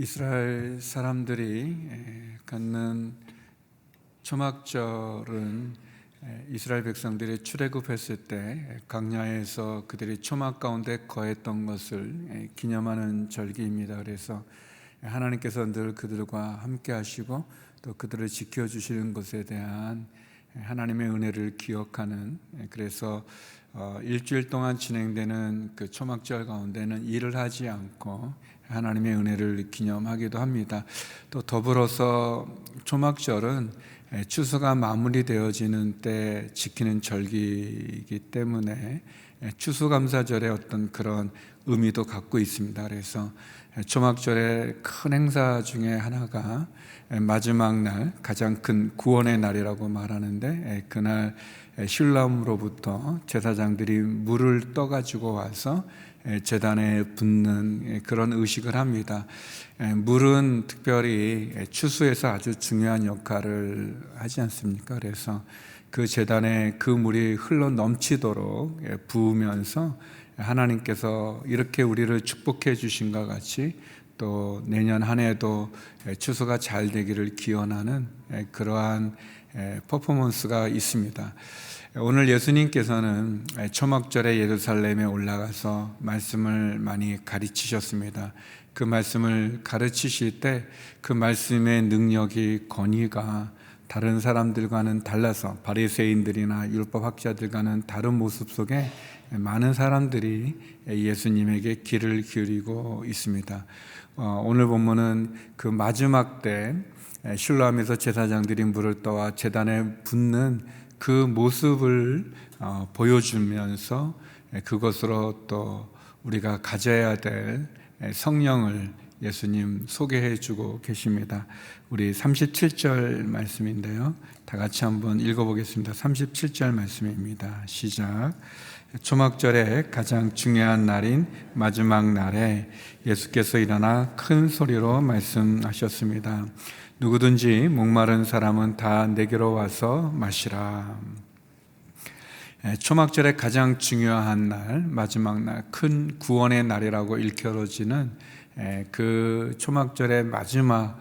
이스라엘 사람들이 갖는 초막절은 이스라엘 백성들이 출애굽했을 때 광야에서 그들이 초막 가운데 거했던 것을 기념하는 절기입니다. 그래서 하나님께서 늘 그들과 함께 하시고 또 그들을 지켜주시는 것에 대한 하나님의 은혜를 기억하는, 그래서 일주일 동안 진행되는 그 초막절 가운데는 일을 하지 않고 하나님의 은혜를 기념하기도 합니다. 또 더불어서 초막절은 추수가 마무리되어지는 때 지키는 절기이기 때문에 추수감사절의 어떤 그런 의미도 갖고 있습니다. 그래서 초막절의 큰 행사 중에 하나가 마지막 날, 가장 큰 구원의 날이라고 말하는데, 그날 실로암으로부터 제사장들이 물을 떠가지고 와서 제단에 붓는 그런 의식을 합니다. 물은 특별히 추수에서 아주 중요한 역할을 하지 않습니까? 그래서 그 제단에 그 물이 흘러 넘치도록 부으면서 하나님께서 이렇게 우리를 축복해 주신 것 같이 또 내년 한 해도 추수가 잘 되기를 기원하는 그러한 퍼포먼스가 있습니다. 오늘 예수님께서는 초막절에 예루살렘에 올라가서 말씀을 많이 가르치셨습니다. 그 말씀을 가르치실 때 그 말씀의 능력이, 권위가 다른 사람들과는 달라서 바리새인들이나 율법학자들과는 다른 모습 속에 많은 사람들이 예수님에게 귀를 기울이고 있습니다. 오늘 본문은 그 마지막 때 실로암에서 제사장들이 물을 떠와 제단에 붓는 그 모습을 보여주면서 그것으로 또 우리가 가져야 될 성령을 예수님 소개해 주고 계십니다. 우리 37절 말씀인데요, 다 같이 한번 읽어보겠습니다. 37절 말씀입니다. 시작. 초막절의 가장 중요한 날인 마지막 날에 예수께서 일어나 큰 소리로 말씀하셨습니다. 누구든지 목마른 사람은 다 내게로 와서 마시라. 초막절의 가장 중요한 날, 마지막 날, 큰 구원의 날이라고 일컬어지는 그 초막절의 마지막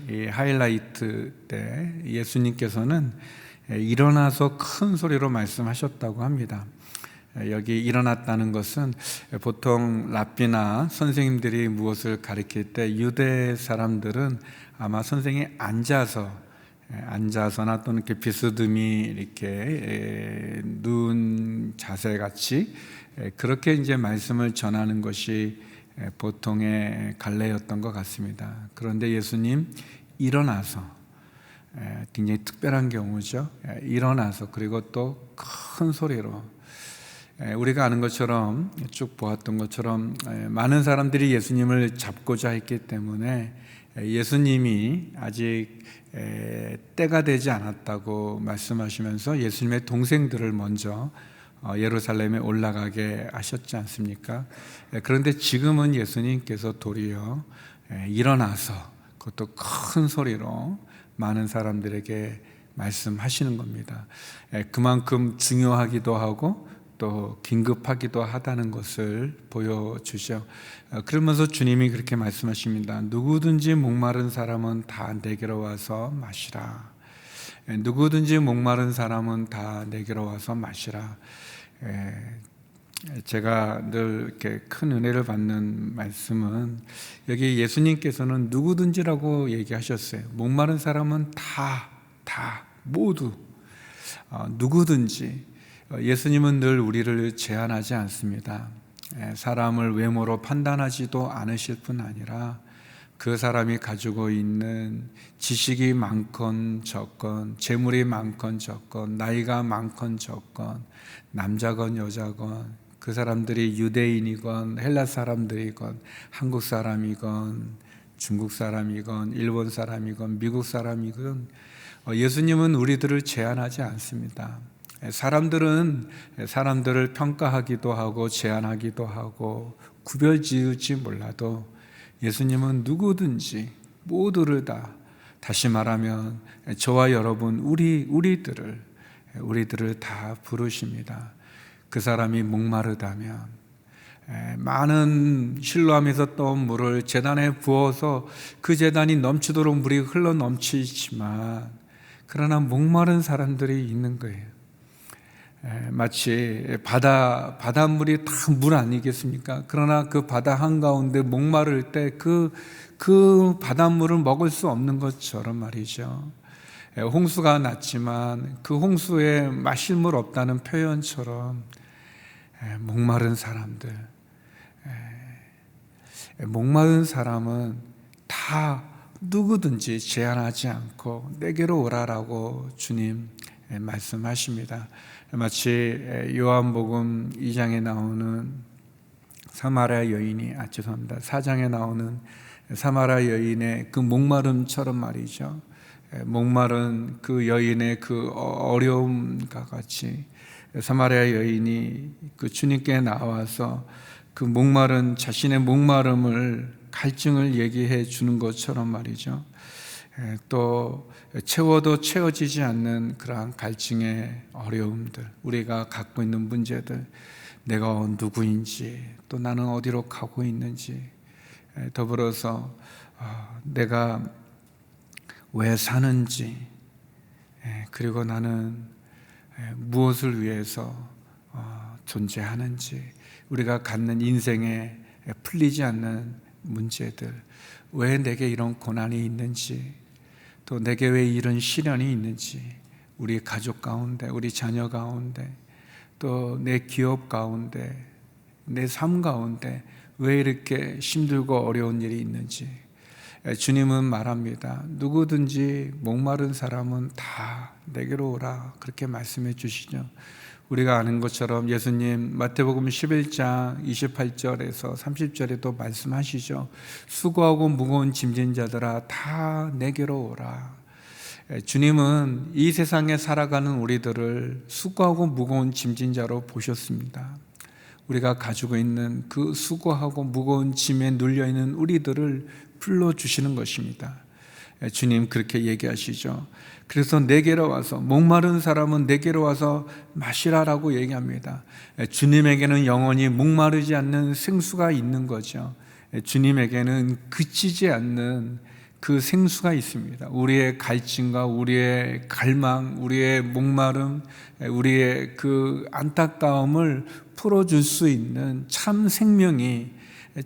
이 하이라이트 때 예수님께서는 일어나서 큰 소리로 말씀하셨다고 합니다. 여기 일어났다는 것은 보통 랍비나 선생님들이 무엇을 가르칠 때 유대 사람들은 아마 선생이 앉아서나 또는 이렇게 비스듬히 이렇게 누운 자세 같이 그렇게 이제 말씀을 전하는 것이 보통의 갈래였던 것 같습니다. 그런데 예수님 일어나서, 굉장히 특별한 경우죠. 일어나서, 그리고 또 큰 소리로, 우리가 아는 것처럼, 쭉 보았던 것처럼 많은 사람들이 예수님을 잡고자 했기 때문에 예수님이 아직 때가 되지 않았다고 말씀하시면서 예수님의 동생들을 먼저 예루살렘에 올라가게 하셨지 않습니까? 그런데 지금은 예수님께서 도리어 일어나서, 그것도 큰 소리로 많은 사람들에게 말씀하시는 겁니다. 그만큼 중요하기도 하고 또 긴급하기도 하다는 것을 보여주죠. 그러면서 주님이 그렇게 말씀하십니다. 누구든지 목마른 사람은 다 내게로 와서 마시라. 누구든지 목마른 사람은 다 내게로 와서 마시라. 제가 늘 이렇게 큰 은혜를 받는 말씀은, 여기 예수님께서는 누구든지라고 얘기하셨어요. 목마른 사람은 모두, 누구든지. 예수님은 늘 우리를 제한하지 않습니다. 사람을 외모로 판단하지도 않으실 뿐 아니라 그 사람이 가지고 있는 지식이 많건 적건, 재물이 많건 적건, 나이가 많건 적건, 남자건 여자건, 그 사람들이 유대인이건 헬라 사람들이건 한국 사람이건 중국 사람이건 일본 사람이건 미국 사람이건, 예수님은 우리들을 제한하지 않습니다. 사람들은 사람들을 평가하기도 하고 제한하기도 하고 구별지을지 몰라도 예수님은 누구든지 모두를 다, 다시 말하면 저와 여러분 우리들을 다 부르십니다. 그 사람이 목마르다면, 많은 실로암에서 떠온 물을 제단에 부어서 그 제단이 넘치도록 물이 흘러 넘치지만 그러나 목마른 사람들이 있는 거예요. 마치 바닷물이 다 물 아니겠습니까? 그러나 그 바다 한가운데 목마를 때 그 바닷물을 먹을 수 없는 것처럼 말이죠. 홍수가 났지만 그 홍수에 마실 물 없다는 표현처럼 목마른 사람들, 목마른 사람은 다 누구든지 제한하지 않고 내게로 오라라고 주님 말씀하십니다. 마치 요한복음 2장에 나오는 사마리아 여인이, 죄송합니다. 4장에 나오는 사마리아 여인의 그 목마름처럼 말이죠. 목마른 그 여인의 그 어려움과 같이 사마리아 여인이 그 주님께 나와서 그 목마른 자신의 목마름을, 갈증을 얘기해 주는 것처럼 말이죠. 또 채워도 채워지지 않는 그러한 갈증의 어려움들, 우리가 갖고 있는 문제들, 내가 누구인지, 또 나는 어디로 가고 있는지, 더불어서 내가 왜 사는지, 그리고 나는 무엇을 위해서 존재하는지, 우리가 갖는 인생에 풀리지 않는 문제들, 왜 내게 이런 고난이 있는지, 또 내게 왜 이런 시련이 있는지, 우리 가족 가운데, 우리 자녀 가운데, 또 내 기업 가운데, 내 삶 가운데 왜 이렇게 힘들고 어려운 일이 있는지 주님은 말합니다. 누구든지 목마른 사람은 다 내게로 오라, 그렇게 말씀해 주시죠. 우리가 아는 것처럼 예수님 마태복음 11장 28절에서 30절에도 말씀하시죠. 수고하고 무거운 짐진 자들아 다 내게로 오라. 주님은 이 세상에 살아가는 우리들을 수고하고 무거운 짐진 자로 보셨습니다. 우리가 가지고 있는 그 수고하고 무거운 짐에 눌려있는 우리들을 풀어주시는 것입니다. 주님 그렇게 얘기하시죠. 그래서 내게로 와서, 목마른 사람은 내게로 와서 마시라라고 얘기합니다. 주님에게는 영원히 목마르지 않는 생수가 있는 거죠. 주님에게는 그치지 않는 그 생수가 있습니다. 우리의 갈증과 우리의 갈망, 우리의 목마름, 우리의 그 안타까움을 풀어줄 수 있는 참 생명이,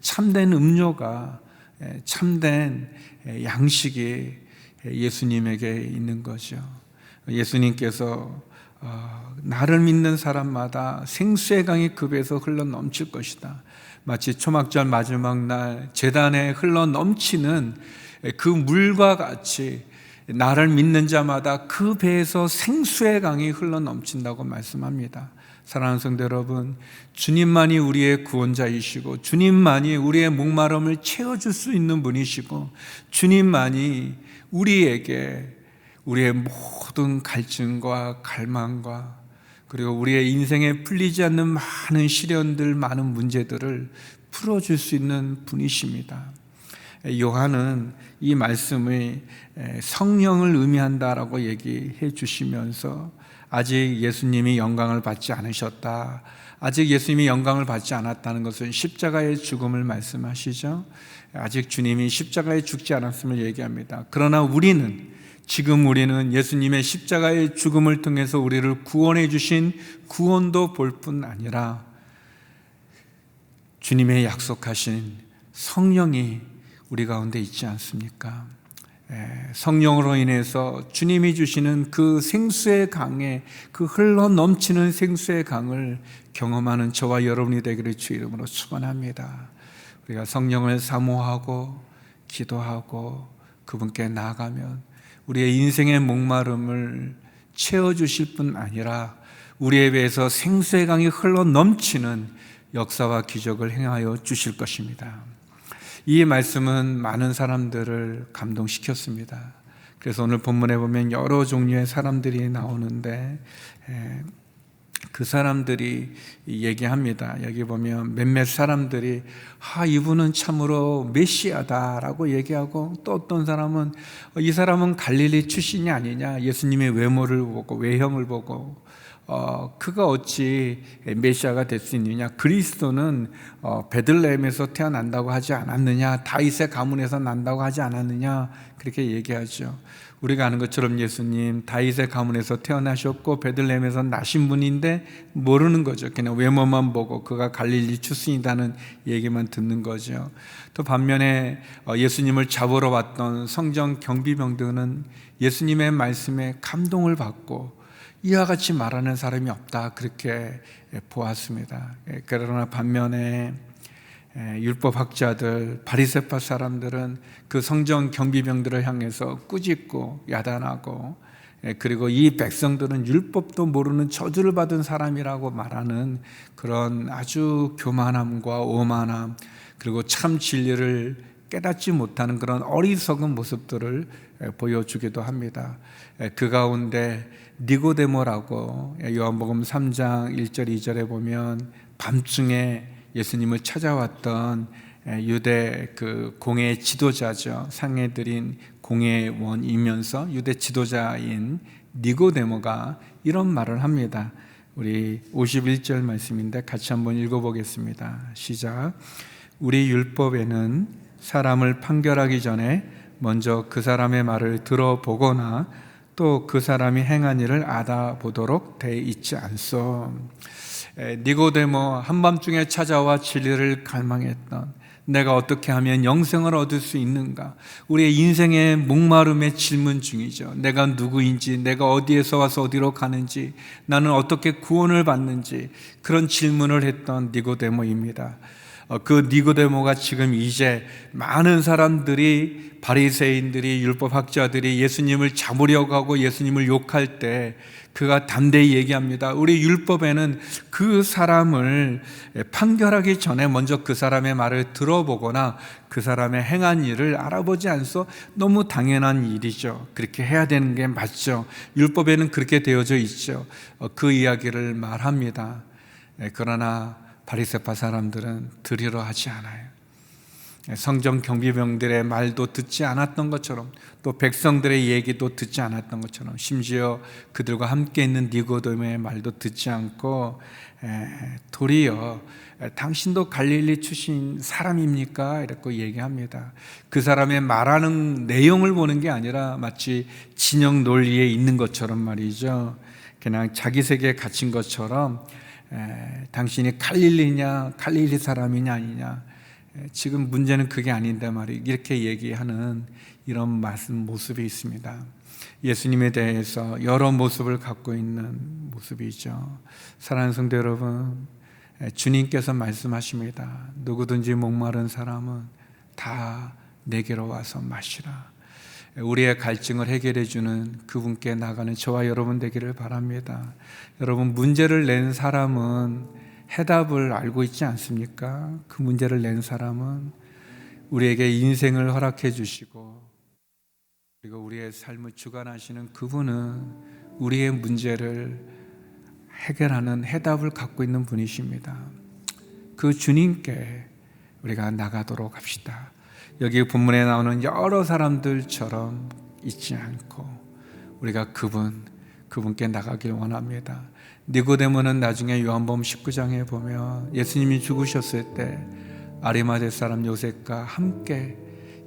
참된 음료가, 참된 양식이 예수님에게 있는 거죠. 예수님께서 나를 믿는 사람마다 생수의 강이 급에서 흘러 넘칠 것이다. 마치 초막절 마지막 날 제단에 흘러 넘치는 그 물과 같이 나를 믿는 자마다 그 배에서 생수의 강이 흘러 넘친다고 말씀합니다. 사랑하는 성도 여러분, 주님만이 우리의 구원자이시고 주님만이 우리의 목마름을 채워줄 수 있는 분이시고 주님만이 우리에게 우리의 모든 갈증과 갈망과 그리고 우리의 인생에 풀리지 않는 많은 시련들, 많은 문제들을 풀어줄 수 있는 분이십니다. 요한은 이 말씀이 성령을 의미한다라고 얘기해 주시면서 아직 예수님이 영광을 받지 않으셨다, 아직 예수님이 영광을 받지 않았다는 것은 십자가의 죽음을 말씀하시죠. 아직 주님이 십자가에 죽지 않았음을 얘기합니다. 그러나 지금 우리는 예수님의 십자가의 죽음을 통해서 우리를 구원해 주신 구원도 볼 뿐 아니라 주님의 약속하신 성령이 우리 가운데 있지 않습니까? 성령으로 인해서 주님이 주시는 그 생수의 강에, 그 흘러 넘치는 생수의 강을 경험하는 저와 여러분이 되기를 주 이름으로 축원합니다. 우리가 성령을 사모하고 기도하고 그분께 나아가면 우리의 인생의 목마름을 채워주실 뿐 아니라 우리에 대해서 생수의 강이 흘러 넘치는 역사와 기적을 행하여 주실 것입니다. 이 말씀은 많은 사람들을 감동시켰습니다. 그래서 오늘 본문에 보면 여러 종류의 사람들이 나오는데 그 사람들이 얘기합니다. 여기 보면 몇몇 사람들이 이분은 참으로 메시아다라고 얘기하고, 또 어떤 사람은 이 사람은 갈릴리 출신이 아니냐, 예수님의 외모를 보고 외형을 보고 그가 어찌 메시아가 될 수 있느냐? 그리스도는 베들레헴에서 태어난다고 하지 않았느냐? 다윗의 가문에서 난다고 하지 않았느냐? 그렇게 얘기하죠. 우리가 아는 것처럼 예수님 다윗의 가문에서 태어나셨고 베들레헴에서 나신 분인데 모르는 거죠. 그냥 외모만 보고 그가 갈릴리 출신이라는 얘기만 듣는 거죠. 또 반면에 예수님을 잡으러 왔던 성전 경비병들은 예수님의 말씀에 감동을 받고 이와 같이 말하는 사람이 없다, 그렇게 보았습니다. 그러나 반면에 율법학자들, 바리새파 사람들은 그 성전 경비병들을 향해서 꾸짖고 야단하고, 그리고 이 백성들은 율법도 모르는 저주를 받은 사람이라고 말하는 그런 아주 교만함과 오만함, 그리고 참 진리를 깨닫지 못하는 그런 어리석은 모습들을 보여주기도 합니다. 그 가운데 니고데모라고 요한복음 3장 1절 2절에 보면 밤중에 예수님을 찾아왔던 유대 그 공예 지도자죠. 상해들인 공예원이면서 유대 지도자인 니고데모가 이런 말을 합니다. 우리 51절 말씀인데 같이 한번 읽어보겠습니다. 시작. 우리 율법에는 사람을 판결하기 전에 먼저 그 사람의 말을 들어보거나 또 그 사람이 행한 일을 알아보도록 돼 있지 않소. 니고데모, 한밤중에 찾아와 진리를 갈망했던, 내가 어떻게 하면 영생을 얻을 수 있는가, 우리의 인생의 목마름의 질문 중이죠. 내가 누구인지, 내가 어디에서 와서 어디로 가는지, 나는 어떻게 구원을 받는지, 그런 질문을 했던 니고데모입니다. 그 니고데모가 지금 이제 많은 사람들이, 바리새인들이, 율법학자들이 예수님을 잡으려고 하고 예수님을 욕할 때 그가 담대히 얘기합니다. 우리 율법에는 그 사람을 판결하기 전에 먼저 그 사람의 말을 들어보거나 그 사람의 행한 일을 알아보지 않소. 너무 당연한 일이죠. 그렇게 해야 되는 게 맞죠. 율법에는 그렇게 되어져 있죠. 그 이야기를 말합니다. 그러나 바리새파 사람들은 들으려 하지 않아요. 성전 경비병들의 말도 듣지 않았던 것처럼, 또 백성들의 얘기도 듣지 않았던 것처럼, 심지어 그들과 함께 있는 니고데모의 말도 듣지 않고 도리어 당신도 갈릴리 출신 사람입니까? 이렇게 얘기합니다. 그 사람의 말하는 내용을 보는 게 아니라 마치 진영 논리에 있는 것처럼 말이죠. 그냥 자기 세계에 갇힌 것처럼 당신이 갈릴리냐, 갈릴리 사람이냐 아니냐, 지금 문제는 그게 아닌데 말이에요. 이렇게 얘기하는 이런 모습이 있습니다. 예수님에 대해서 여러 모습을 갖고 있는 모습이죠. 사랑하는 성도 여러분, 주님께서 말씀하십니다. 누구든지 목마른 사람은 다 내게로 와서 마시라. 우리의 갈증을 해결해 주는 그분께 나가는 저와 여러분 되기를 바랍니다. 여러분, 문제를 낸 사람은 해답을 알고 있지 않습니까? 그 문제를 낸 사람은 우리에게 인생을 허락해 주시고, 그리고 우리의 삶을 주관하시는 그분은 우리의 문제를 해결하는 해답을 갖고 있는 분이십니다. 그 주님께 우리가 나가도록 합시다. 여기 본문에 나오는 여러 사람들처럼 있지 않고 우리가 그분께 나가길 원합니다. 니고데모는 나중에 요한복음 19장에 보면 예수님이 죽으셨을 때 아리마대 사람 요셉과 함께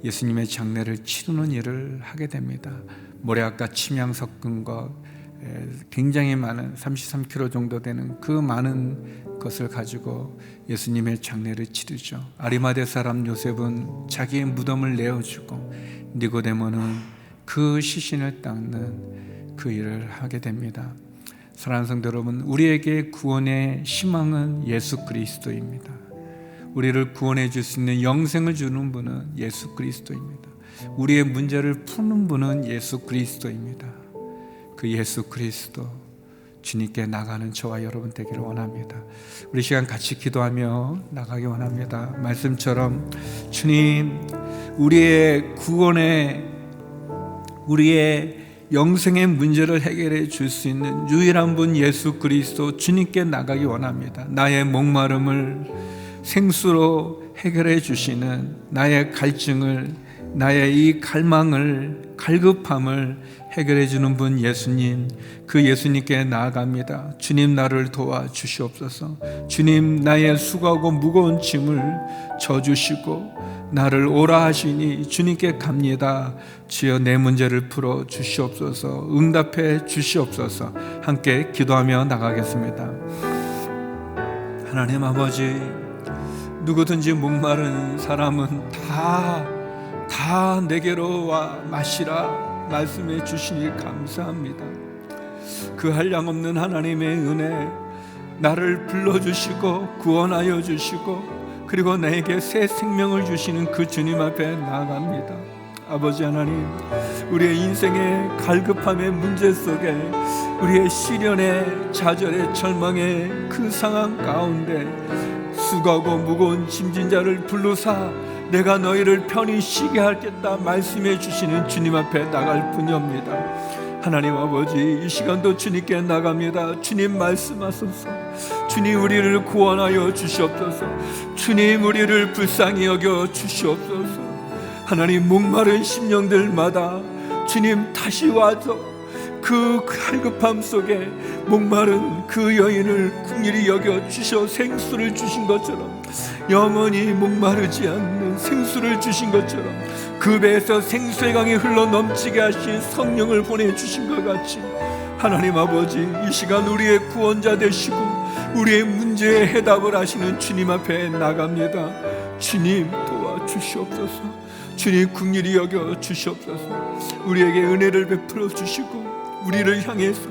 예수님의 장례를 치르는 일을 하게 됩니다. 모래악과 침향 섞은 것, 굉장히 많은 33kg 정도 되는 그 많은 것을 가지고 예수님의 장례를 치르죠. 아리마대 사람 요셉은 자기의 무덤을 내어주고, 니고데모는 그 시신을 닦는 그 일을 하게 됩니다. 사랑하는 성도 여러분, 우리에게 구원의 희망은 예수 그리스도입니다. 우리를 구원해 줄 수 있는 영생을 주는 분은 예수 그리스도입니다. 우리의 문제를 푸는 분은 예수 그리스도입니다. 그 예수 그리스도 주님께 나가는 저와 여러분 되기를 원합니다. 우리 시간 같이 기도하며 나가기 원합니다. 말씀처럼 주님, 우리의 구원의, 우리의 영생의 문제를 해결해 줄 수 있는 유일한 분 예수 그리스도 주님께 나가기 원합니다. 나의 목마름을 생수로 해결해 주시는, 나의 갈증을 나의 이 갈망을, 갈급함을 해결해 주는 분 예수님, 그 예수님께 나아갑니다. 주님, 나를 도와주시옵소서. 주님, 나의 수고하고 무거운 짐을 져주시고 나를 오라 하시니 주님께 갑니다. 주여, 내 문제를 풀어 주시옵소서. 응답해 주시옵소서. 함께 기도하며 나가겠습니다. 하나님 아버지, 누구든지 목마른 사람은 다 내게로 와 마시라 말씀해 주시니 감사합니다. 그 한량없는 하나님의 은혜, 나를 불러주시고 구원하여 주시고 그리고 나에게 새 생명을 주시는 그 주님 앞에 나아갑니다. 아버지 하나님, 우리의 인생의 갈급함의 문제 속에, 우리의 시련의 좌절의 절망의 그 상황 가운데 수고하고 무거운 짐진 자를 불러사 내가 너희를 편히 쉬게 하겠다 말씀해 주시는 주님 앞에 나갈 뿐이옵니다. 하나님 아버지, 이 시간도 주님께 나갑니다. 주님 말씀하소서. 주님, 우리를 구원하여 주시옵소서. 주님, 우리를 불쌍히 여겨 주시옵소서. 하나님, 목마른 심령들마다 주님 다시 와서 그 갈급함 속에 목마른 그 여인을 긍휼히 여겨 주셔 생수를 주신 것처럼, 영원히 목마르지 않는 생수를 주신 것처럼, 그 배에서 생수의 강이 흘러 넘치게 하신 성령을 보내주신 것 같이, 하나님 아버지, 이 시간 우리의 구원자 되시고 우리의 문제에 해답을 하시는 주님 앞에 나갑니다. 주님, 도와주시옵소서. 주님, 긍휼히 여겨 주시옵소서. 우리에게 은혜를 베풀어 주시고 우리를 향해서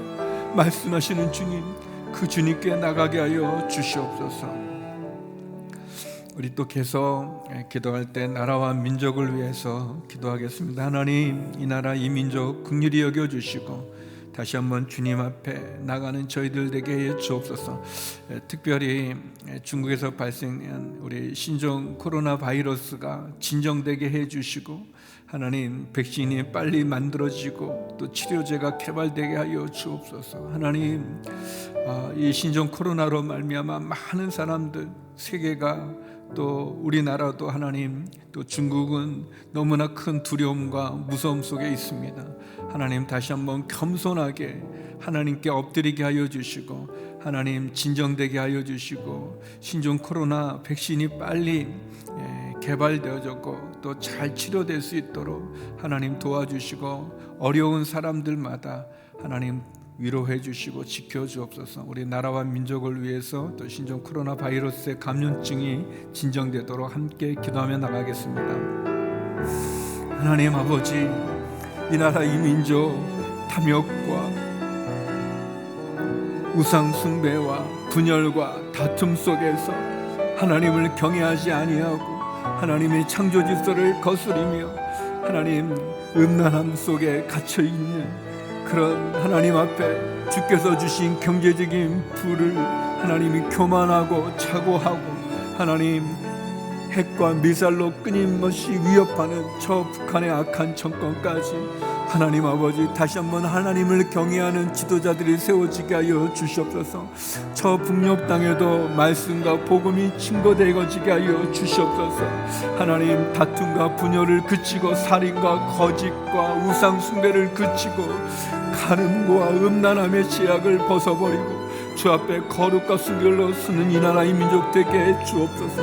말씀하시는 주님, 그 주님께 나가게 하여 주시옵소서. 우리 또 계속 기도할 때 나라와 민족을 위해서 기도하겠습니다. 하나님, 이 나라 이 민족 긍휼히 여겨 주시고 다시 한번 주님 앞에 나가는 저희들 되게 해 주옵소서. 특별히 중국에서 발생한 우리 신종 코로나 바이러스가 진정되게 해 주시고, 하나님, 백신이 빨리 만들어지고 또 치료제가 개발되게 하여 주옵소서. 하나님, 이 신종 코로나로 말미암아 많은 사람들, 세계가 또 우리나라도 하나님, 또 중국은 너무나 큰 두려움과 무서움 속에 있습니다. 하나님, 다시 한번 겸손하게 하나님께 엎드리게 하여 주시고, 하나님, 진정되게 하여 주시고, 신종 코로나 백신이 빨리 개발되어졌고 또 잘 치료될 수 있도록 하나님 도와주시고, 어려운 사람들마다 하나님 위로해 주시고 지켜주옵소서. 우리 나라와 민족을 위해서 또 신종 코로나 바이러스의 감염증이 진정되도록 함께 기도하며 나가겠습니다. 하나님 아버지, 이 나라 이 민족 탐욕과 우상 숭배와 분열과 다툼 속에서 하나님을 경외하지 아니하고 하나님의 창조 질서를 거스리며 하나님 음란함 속에 갇혀있는 그런 하나님 앞에 주께서 주신 경제적인 부를 하나님이 교만하고 착오하고 하나님 핵과 미사일로 끊임없이 위협하는 저 북한의 악한 정권까지 하나님 아버지, 다시 한번 하나님을 경외하는 지도자들이 세워지게 하여 주시옵소서. 저 북녘 땅에도 말씀과 복음이 증거되어지게 하여 주시옵소서. 하나님, 다툼과 분열을 그치고 살인과 거짓과 우상 숭배를 그치고 가늠과 음란함의 제약을 벗어버리고 주 앞에 거룩과 순결로 서는 이 나라의 민족 되게 해 주옵소서.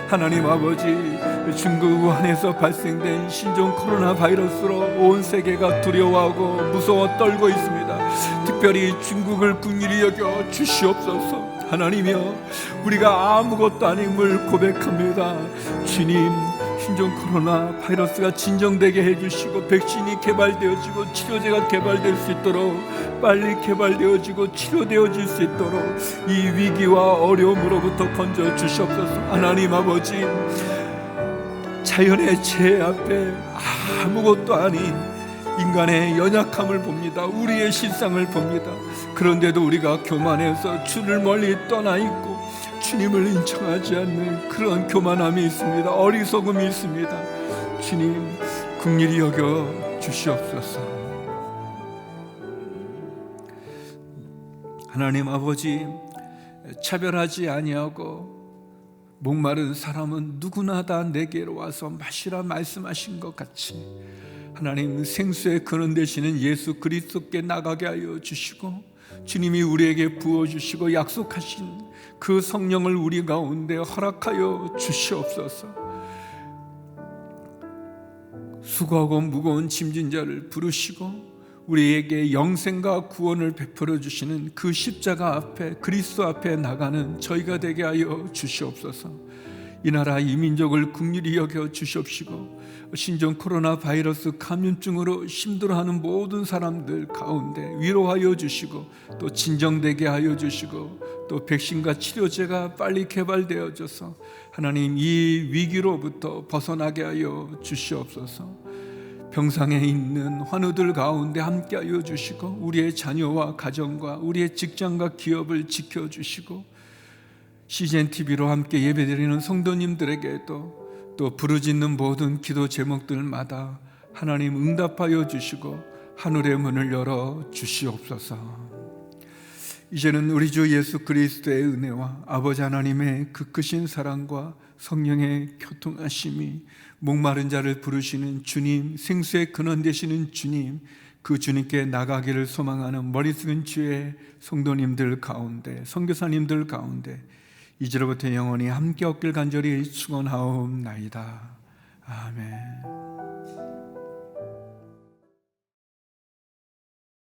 하나님 아버지, 중국 우한에서 발생된 신종 코로나 바이러스로 온 세계가 두려워하고 무서워 떨고 있습니다. 특별히 중국을 긍휼히 여겨 주시옵소서. 하나님이여, 우리가 아무것도 아님을 고백합니다. 주님, 신종 코로나 바이러스가 진정되게 해주시고 백신이 개발되어지고 치료제가 개발될 수 있도록 빨리 개발되어지고 치료되어질 수 있도록 이 위기와 어려움으로부터 건져 주시옵소서. 하나님 아버지, 자연의 죄 앞에 아무것도 아닌 인간의 연약함을 봅니다. 우리의 실상을 봅니다. 그런데도 우리가 교만해서 주를 멀리 떠나 있고 주님을 인정하지 않는 그런 교만함이 있습니다. 어리석음이 있습니다. 주님, 긍휼히 여겨 주시옵소서. 하나님 아버지, 차별하지 아니하고 목마른 사람은 누구나 다 내게로 와서 마시라 말씀하신 것 같이 하나님, 생수의 근원 되시는 예수 그리스도께 나가게 하여 주시고, 주님이 우리에게 부어주시고 약속하신 그 성령을 우리 가운데 허락하여 주시옵소서. 수고하고 무거운 짐진 자를 부르시고 우리에게 영생과 구원을 베풀어 주시는 그 십자가 앞에, 그리스도 앞에 나가는 저희가 되게 하여 주시옵소서. 이 나라 이 민족을 긍휼히 여겨 주시옵시고, 신종 코로나 바이러스 감염증으로 힘들어하는 모든 사람들 가운데 위로하여 주시고, 또 진정되게 하여 주시고, 또 백신과 치료제가 빨리 개발되어져서 하나님 이 위기로부터 벗어나게 하여 주시옵소서. 병상에 있는 환우들 가운데 함께하여 주시고, 우리의 자녀와 가정과 우리의 직장과 기업을 지켜주시고, CGNTV로 함께 예배드리는 성도님들에게도 또 부르짖는 모든 기도 제목들마다 하나님 응답하여 주시고 하늘의 문을 열어 주시옵소서. 이제는 우리 주 예수 그리스도의 은혜와 아버지 하나님의 그 크신 사랑과 성령의 교통하심이, 목마른 자를 부르시는 주님, 생수의 근원 되시는 주님, 그 주님께 나가기를 소망하는 머리 숙인 주의 성도님들 가운데, 선교사님들 가운데 이제로부터 영원히 함께 없길 간절히 축원하옵나이다. 아멘.